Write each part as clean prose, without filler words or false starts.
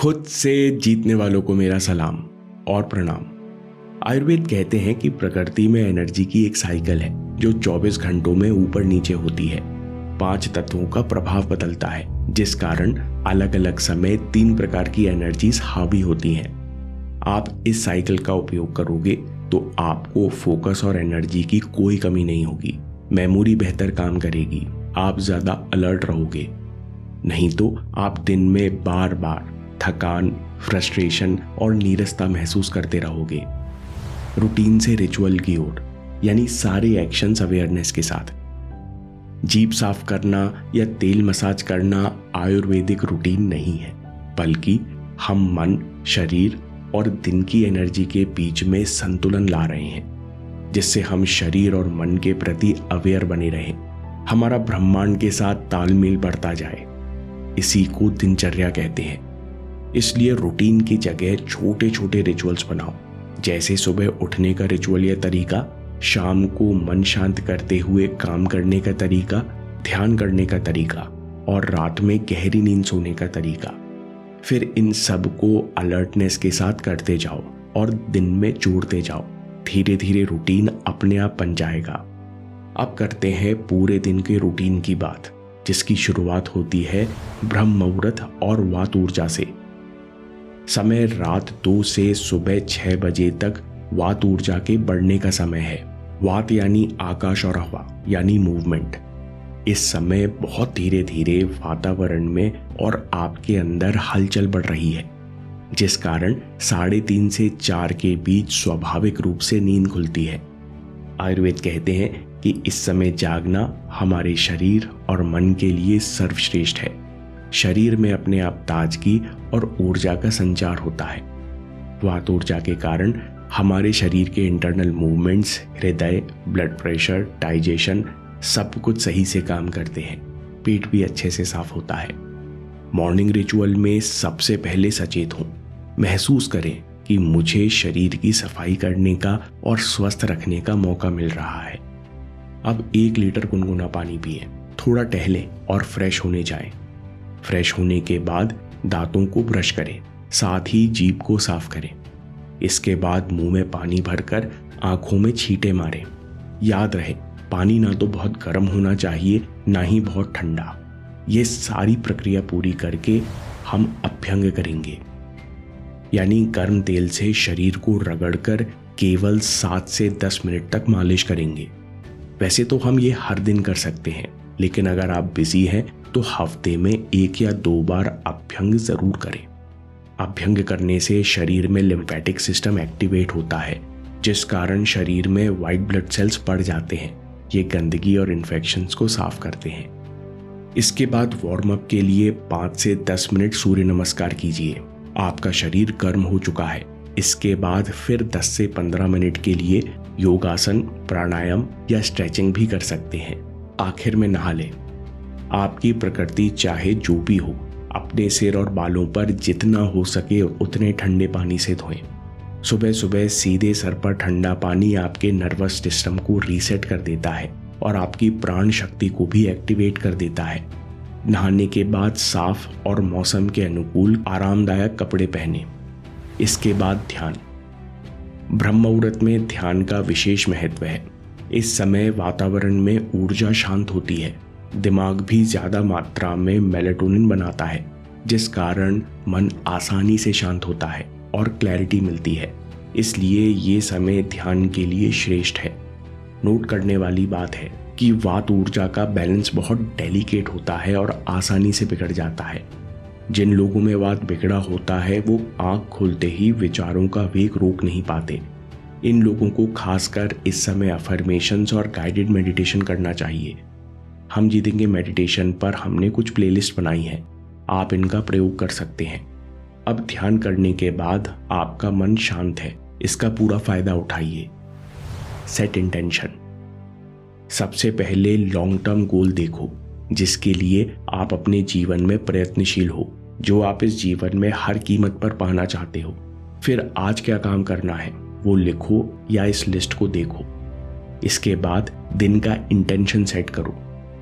खुद से जीतने वालों को मेरा सलाम और प्रणाम। आयुर्वेद कहते हैं कि प्रकृति में एनर्जी की एक साइकिल है जो 24 घंटों में ऊपर नीचे होती है। 5 तत्वों का प्रभाव बदलता है, जिस कारण अलग अलग समय 3 प्रकार की एनर्जीज हावी होती हैं। आप इस साइकिल का उपयोग करोगे तो आपको फोकस और एनर्जी की कोई कमी नहीं होगी। मेमोरी बेहतर काम करेगी, आप ज्यादा अलर्ट रहोगे। नहीं तो आप दिन में बार बार थकान, फ्रस्ट्रेशन और नीरसता महसूस करते रहोगे। रूटीन से रिचुअल की ओर, यानी सारे एक्शंस अवेयरनेस के साथ। जीभ साफ करना या तेल मसाज करना आयुर्वेदिक रूटीन नहीं है, बल्कि हम मन, शरीर और दिन की एनर्जी के बीच में संतुलन ला रहे हैं, जिससे हम शरीर और मन के प्रति अवेयर बने रहें, हमारा ब्रह्मांड के साथ तालमेल बढ़ता जाए। इसी को दिनचर्या कहते हैं। इसलिए रूटीन की जगह छोटे छोटे रिचुअल्स बनाओ, जैसे सुबह उठने का रिचुअल या तरीका, शाम को मन शांत करते हुए काम करने का तरीका, ध्यान करने का तरीका और रात में गहरी नींद सोने का तरीका। फिर इन सब को अलर्टनेस के साथ करते जाओ और दिन में जोड़ते जाओ। धीरे धीरे रूटीन अपने आप बन जाएगा। अब करते हैं पूरे दिन के रूटीन की बात, जिसकी शुरुआत होती है ब्रह्म मुहूर्त और वात ऊर्जा से। समय रात 2 से सुबह 6 बजे तक वात ऊर्जा के बढ़ने का समय है। वात यानी आकाश और हवा यानी मूवमेंट। इस समय बहुत धीरे धीरे वातावरण में और आपके अंदर हलचल बढ़ रही है, जिस कारण 3:30 से 4 के बीच स्वाभाविक रूप से नींद खुलती है। आयुर्वेद कहते हैं कि इस समय जागना हमारे शरीर और मन के लिए सर्वश्रेष्ठ है। शरीर में अपने आप ताजगी और ऊर्जा का संचार होता है। वात ऊर्जा के कारण हमारे शरीर के इंटरनल मूवमेंट्स, हृदय, ब्लड प्रेशर, डाइजेशन सब कुछ सही से काम करते हैं। पेट भी अच्छे से साफ होता है। मॉर्निंग रिचुअल में सबसे पहले सचेत हों। महसूस करें कि मुझे शरीर की सफाई करने का और स्वस्थ रखने का मौका मिल रहा है। अब 1 लीटर गुनगुना पानी पिएं, थोड़ा टहलें और फ्रेश होने जाएं। फ्रेश होने के बाद दांतों को ब्रश करें, साथ ही जीभ को साफ करें। इसके बाद मुंह में पानी भरकर आंखों में छींटे मारें। याद रहे, पानी ना तो बहुत गर्म होना चाहिए, ना ही बहुत ठंडा। ये सारी प्रक्रिया पूरी करके हम अभ्यंग करेंगे, यानी गर्म तेल से शरीर को रगड़कर केवल 7 से 10 मिनट तक मालिश करेंगे। वैसे तो हम ये हर दिन कर सकते हैं, लेकिन अगर आप बिजी हैं तो हफ्ते में 1 या 2 बार अभ्यंग जरूर करें। अभ्यंग करने से शरीर में लिम्फेटिक सिस्टम एक्टिवेट होता है, जिस कारण शरीर में व्हाइट ब्लड सेल्स बढ़ जाते हैं। ये गंदगी और इन्फेक्शंस को साफ करते हैं। इसके बाद वार्म अप के लिए 5 से 10 मिनट सूर्य नमस्कार कीजिए। आपका शरीर गर्म हो चुका है। इसके बाद फिर 10 से 15 मिनट के लिए योगासन, प्राणायाम या स्ट्रेचिंग भी कर सकते हैं। आखिर में नहा लें। आपकी प्रकृति चाहे जो भी हो, अपने सिर और बालों पर जितना हो सके उतने ठंडे पानी से धोएं। सुबह सुबह सीधे सर पर ठंडा पानी आपके नर्वस सिस्टम को रीसेट कर देता है और आपकी प्राण शक्ति को भी एक्टिवेट कर देता है। नहाने के बाद साफ और मौसम के अनुकूल आरामदायक कपड़े पहने। इसके बाद ध्यान। ब्रह्म मुहूर्त में ध्यान का विशेष महत्व है। इस समय वातावरण में ऊर्जा शांत होती है। दिमाग भी ज्यादा मात्रा में मेलाटोनिन बनाता है, जिस कारण मन आसानी से शांत होता है और क्लैरिटी मिलती है। इसलिए ये समय ध्यान के लिए श्रेष्ठ है। नोट करने वाली बात है कि वात ऊर्जा का बैलेंस बहुत डेलिकेट होता है और आसानी से बिगड़ जाता है। जिन लोगों में वात बिगड़ा होता है वो आंख खोलते ही विचारों का वेग रोक नहीं पाते। इन लोगों को खासकर इस समय अफर्मेशंस और गाइडेड मेडिटेशन करना चाहिए। हम जीतेंगे मेडिटेशन पर हमने कुछ प्लेलिस्ट बनाई है, आप इनका प्रयोग कर सकते हैं। अब ध्यान करने के बाद आपका मन शांत है, इसका पूरा फायदा उठाइए। Set intention. सबसे पहले लॉन्ग टर्म गोल देखो, जिसके लिए आप अपने जीवन में प्रयत्नशील हो, जो आप इस जीवन में हर कीमत पर पाना चाहते हो। फिर आज क्या काम करना है वो लिखो या इस लिस्ट को देखो। इसके बाद दिन का इंटेंशन सेट करो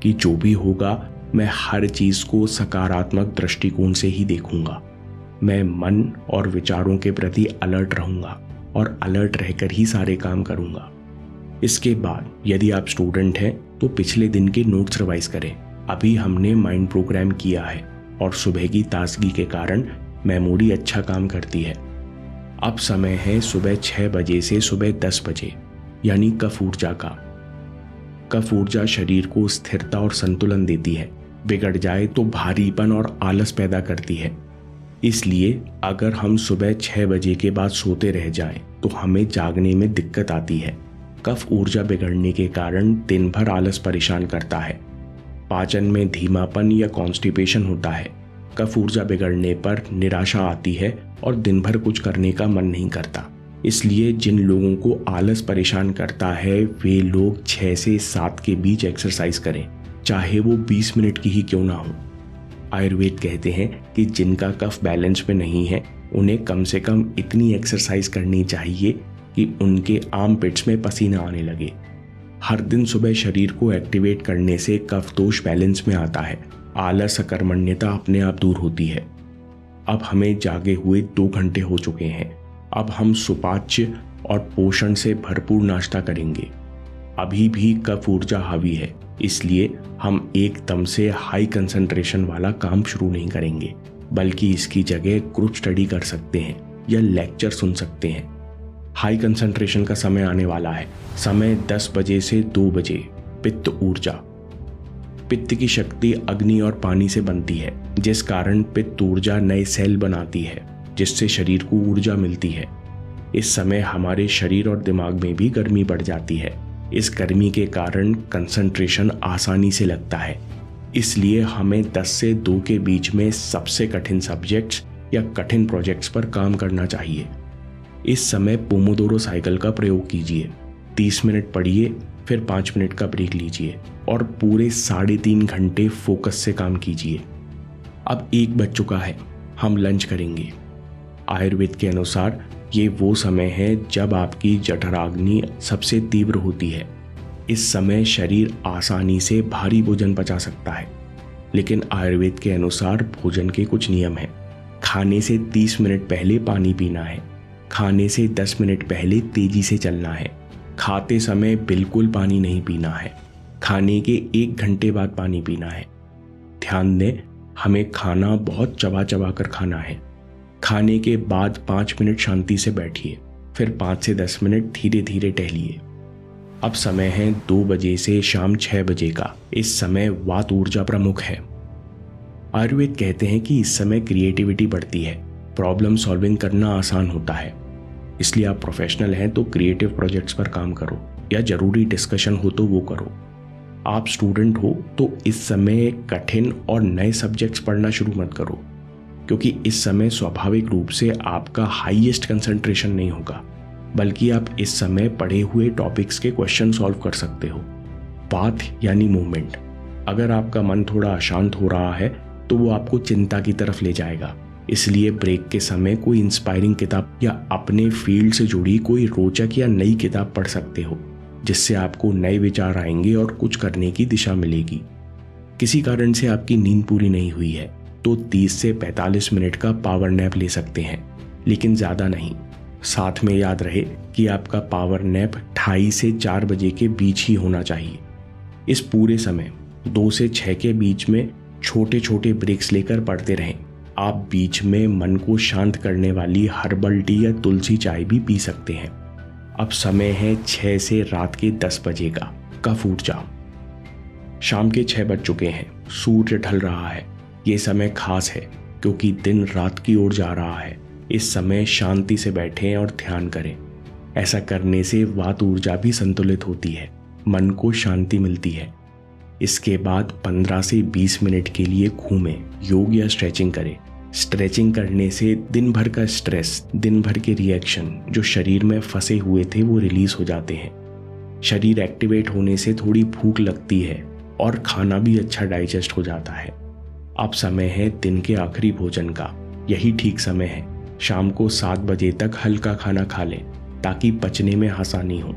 कि जो भी होगा मैं हर चीज को सकारात्मक दृष्टिकोण से ही देखूंगा। मैं मन और विचारों के प्रति अलर्ट रहूंगा और अलर्ट रहकर ही सारे काम करूंगा। इसके बाद यदि आप स्टूडेंट हैं तो पिछले दिन के नोट्स रिवाइज करें। अभी हमने माइंड प्रोग्राम किया है और सुबह की ताजगी के कारण मेमोरी अच्छा काम करती है। अब समय है सुबह 6 बजे से सुबह 10 बजे, यानी कफ ऊर्जा का। कफ ऊर्जा शरीर को स्थिरता और संतुलन देती है। बिगड़ जाए तो भारीपन और आलस पैदा करती है। इसलिए अगर हम सुबह 6 बजे के बाद सोते रह जाएं तो हमें जागने में दिक्कत आती है। कफ ऊर्जा बिगड़ने के कारण दिन भर आलस परेशान करता है। पाचन में धीमापन या कॉन्स्टिपेशन होता है। कफ ऊर्जा बिगड़ने पर निराशा आती है और दिन भर कुछ करने का मन नहीं करता। इसलिए जिन लोगों को आलस परेशान करता है वे लोग 6 से 7 के बीच एक्सरसाइज करें, चाहे वो 20 मिनट की ही क्यों ना हो। आयुर्वेद कहते हैं कि जिनका कफ बैलेंस में नहीं है उन्हें कम से कम इतनी एक्सरसाइज करनी चाहिए कि उनके आर्म पिट्स में पसीना आने लगे। हर दिन सुबह शरीर को एक्टिवेट करने से कफ दोष बैलेंस में आता है। आलस अकर्मण्यता अपने आप दूर होती है। अब हमें जागे हुए 2 घंटे हो चुके हैं। अब हम सुपाच्य और पोषण से भरपूर नाश्ता करेंगे। अभी भी कफ ऊर्जा हावी है, इसलिए हम एकदम से हाई कंसंट्रेशन वाला काम शुरू नहीं करेंगे, बल्कि इसकी जगह ग्रुप स्टडी कर सकते हैं या लेक्चर सुन सकते हैं। हाई कंसंट्रेशन का समय आने वाला है। समय 10 बजे से 2 बजे। पित्त ऊर्जा। पित्त की शक्ति अग्नि और पानी से बनती है, जिस कारण पित्त ऊर्जा नए सेल बनाती है, जिससे शरीर को ऊर्जा मिलती है। इस समय हमारे शरीर और दिमाग में भी गर्मी बढ़ जाती है। इस गर्मी के कारण कंसंट्रेशन आसानी से लगता है। इसलिए हमें 10 से 2 के बीच में सबसे कठिन सब्जेक्ट्स या कठिन प्रोजेक्ट्स पर काम करना चाहिए। इस समय पोमोडोरो साइकिल का प्रयोग कीजिए। 30 मिनट पढ़िए, फिर 5 मिनट का ब्रेक लीजिए और पूरे 3.5 घंटे फोकस से काम कीजिए। अब 1 बज चुका है, हम लंच करेंगे। आयुर्वेद के अनुसार ये वो समय है जब आपकी जठराग्नि सबसे तीव्र होती है। इस समय शरीर आसानी से भारी भोजन पचा सकता है, लेकिन आयुर्वेद के अनुसार भोजन के कुछ नियम हैं। खाने से 30 मिनट पहले पानी पीना है। खाने से 10 मिनट पहले तेजी से चलना है। खाते समय बिल्कुल पानी नहीं पीना है। खाने के 1 घंटे बाद पानी पीना है। ध्यान दें, हमें खाना बहुत चबा चबा कर खाना है। खाने के बाद 5 मिनट शांति से बैठिए, फिर 5 से 10 मिनट धीरे धीरे टहलिए। अब समय है 2 बजे से शाम 6 बजे का। इस समय वात ऊर्जा प्रमुख है। आयुर्वेद कहते हैं कि इस समय क्रिएटिविटी बढ़ती है, प्रॉब्लम सॉल्विंग करना आसान होता है। इसलिए आप प्रोफेशनल हैं तो क्रिएटिव प्रोजेक्ट्स पर काम करो या जरूरी डिस्कशन हो तो वो करो। आप स्टूडेंट हो तो इस समय कठिन और नए सब्जेक्ट्स पढ़ना शुरू मत करो, क्योंकि इस समय स्वाभाविक रूप से आपका हाईएस्ट कंसंट्रेशन नहीं होगा, बल्कि आप इस समय पढ़े हुए टॉपिक्स के क्वेश्चन सॉल्व कर सकते हो। पाथ यानी मूवमेंट। अगर आपका मन थोड़ा अशांत हो रहा है तो वो आपको चिंता की तरफ ले जाएगा। इसलिए ब्रेक के समय कोई इंस्पायरिंग किताब या अपने फील्ड से जुड़ी कोई रोचक या नई किताब पढ़ सकते हो, जिससे आपको नए विचार आएंगे और कुछ करने की दिशा मिलेगी। किसी कारण से आपकी नींद पूरी नहीं हुई है तो 30 से 45 मिनट का पावर नैप ले सकते हैं, लेकिन ज़्यादा नहीं। साथ में याद रहे कि आपका पावर नैप 2:30 से 4 बजे के बीच ही होना चाहिए। इस पूरे समय 2 से 6 के बीच में छोटे छोटे ब्रेक्स लेकर पढ़ते रहें। आप बीच में मन को शांत करने वाली हर्बल टी या तुलसी चाय भी पी सकते हैं। अब समय है 6 से रात के 10 बजे का। कफ ऊर्जा। शाम के 6 बज चुके हैं, सूर्य ढल रहा है। ये समय खास है क्योंकि दिन रात की ओर जा रहा है। इस समय शांति से बैठें और ध्यान करें। ऐसा करने से वात ऊर्जा भी संतुलित होती है, मन को शांति मिलती है। इसके बाद 15 से 20 मिनट के लिए घूमें, योग या स्ट्रेचिंग करें। स्ट्रेचिंग करने से दिन भर का स्ट्रेस, दिन भर के रिएक्शन जो शरीर में फंसे हुए थे वो रिलीज हो जाते हैं। शरीर एक्टिवेट होने से थोड़ी भूख लगती है और खाना भी अच्छा डाइजेस्ट हो जाता है। अब समय है दिन के आखिरी भोजन का। यही ठीक समय है। शाम को 7 बजे तक हल्का खाना खा लें ताकि पचने में आसानी हो।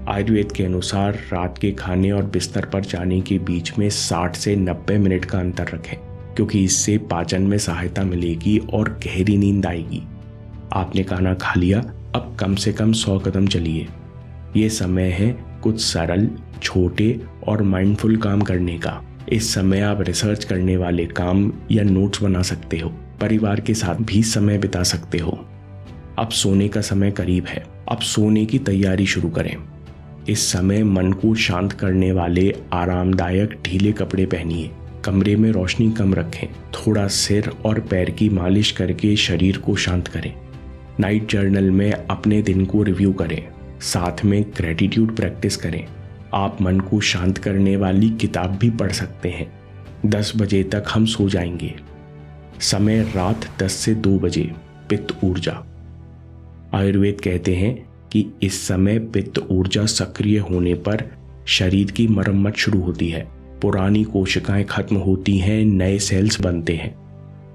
आयुर्वेद के अनुसार रात के खाने और बिस्तर पर जाने के बीच में 60 से 90 मिनट का अंतर रखें। क्योंकि इससे पाचन में सहायता मिलेगी और गहरी नींद आएगी। आपने खाना खा लिया, अब कम से कम 100 कदम चलिए। ये समय है कुछ सरल, छोटे और माइंडफुल काम करने का। इस समय आप रिसर्च करने वाले काम या नोट्स बना सकते हो, परिवार के साथ भी समय बिता सकते हो। अब सोने का समय करीब है, अब सोने की तैयारी शुरू करें। इस समय मन को शांत करने वाले आरामदायक ढीले कपड़े पहनिए। कमरे में रोशनी कम रखें। थोड़ा सिर और पैर की मालिश करके शरीर को शांत करें। नाइट जर्नल में अपने दिन को रिव्यू करें, साथ में ग्रेटिट्यूड प्रैक्टिस करें। आप मन को शांत करने वाली किताब भी पढ़ सकते हैं। 10 बजे तक हम सो जाएंगे। समय रात 10 से 2 बजे। पित्त ऊर्जा। आयुर्वेद कहते हैं कि इस समय पित्त ऊर्जा सक्रिय होने पर शरीर की मरम्मत शुरू होती है। पुरानी कोशिकाएं खत्म होती हैं, नए सेल्स बनते हैं।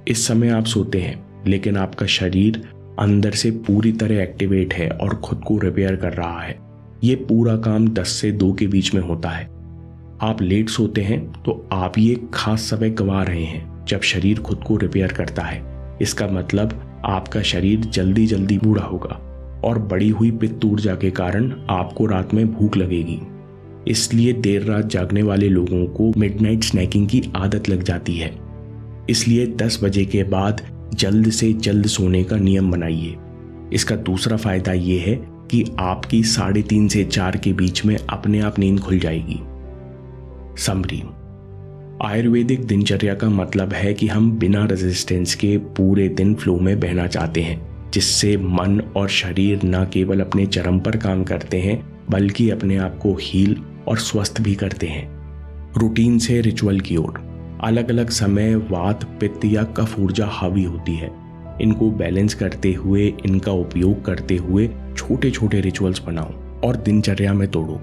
इस समय आप सोते हैं, लेकिन आपका शरीर अंदर से पूरी तरह एक्टिवेट है और खुद को रिपेयर कर रहा है। ये पूरा काम 10 से 2 के बीच में होता है। आप लेट सोते हैं तो आप ये खास समय गंवा रहे हैं जब शरीर खुद को रिपेयर करता है। इसका मतलब आपका शरीर जल्दी जल्दी बूढ़ा होगा और बढ़ी हुई पित्त ऊर्जा के कारण आपको रात में भूख लगेगी। इसलिए देर रात जागने वाले लोगों को मिडनाइट स्नैकिंग की आदत लग जाती है। इसलिए 10 बजे के बाद जल्द से जल्द सोने का नियम बनाइए। इसका दूसरा फायदा ये है कि आपकी 3:30 से 4 के बीच में अपने आप नींद खुल जाएगी। समरी। आयुर्वेदिक दिनचर्या का मतलब है कि हम बिना रेजिस्टेंस के पूरे दिन फ्लो में बहना चाहते हैं, जिससे मन और शरीर न केवल अपने चरम पर काम करते हैं बल्कि अपने आप को हील और स्वस्थ भी करते हैं। रूटीन से रिचुअल की ओर। अलग अलग समय वात, पित्त या कफ ऊर्जा हावी होती है। इनको बैलेंस करते हुए, इनका उपयोग करते हुए छोटे छोटे रिचुअल्स बनाओ और दिनचर्या में तोड़ो।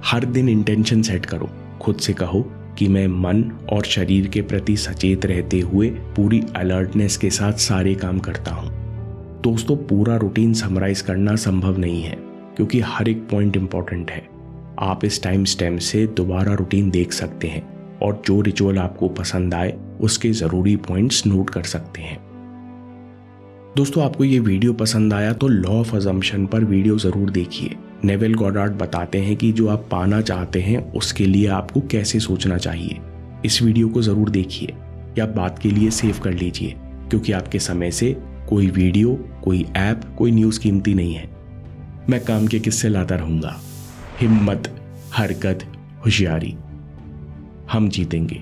हर दिन इंटेंशन सेट करो। खुद से कहो कि मैं मन और शरीर के प्रति सचेत रहते हुए पूरी अलर्टनेस के साथ सारे काम करता हूँ। दोस्तों, पूरा रूटीन समराइज करना संभव नहीं है क्योंकि हर एक पॉइंट इंपॉर्टेंट है। आप इस टाइम स्टैम्प से दोबारा रूटीन देख सकते हैं और जो रिचुअल आपको पसंद आए उसके ज़रूरी पॉइंट्स नोट कर सकते हैं। दोस्तों, आपको ये वीडियो पसंद आया तो लॉ ऑफ अजम्पशन पर वीडियो ज़रूर देखिए। नेविल गॉडार्ड बताते हैं कि जो आप पाना चाहते हैं उसके लिए आपको कैसे सोचना चाहिए। इस वीडियो को ज़रूर देखिए या बात के लिए सेव कर लीजिए, क्योंकि आपके समय से कोई वीडियो, कोई ऐप, कोई न्यूज़ कीमती नहीं है। मैं काम के किस्से लाता रहूँगा। हिम्मत, हरकत, होशियारी। हम जीतेंगे।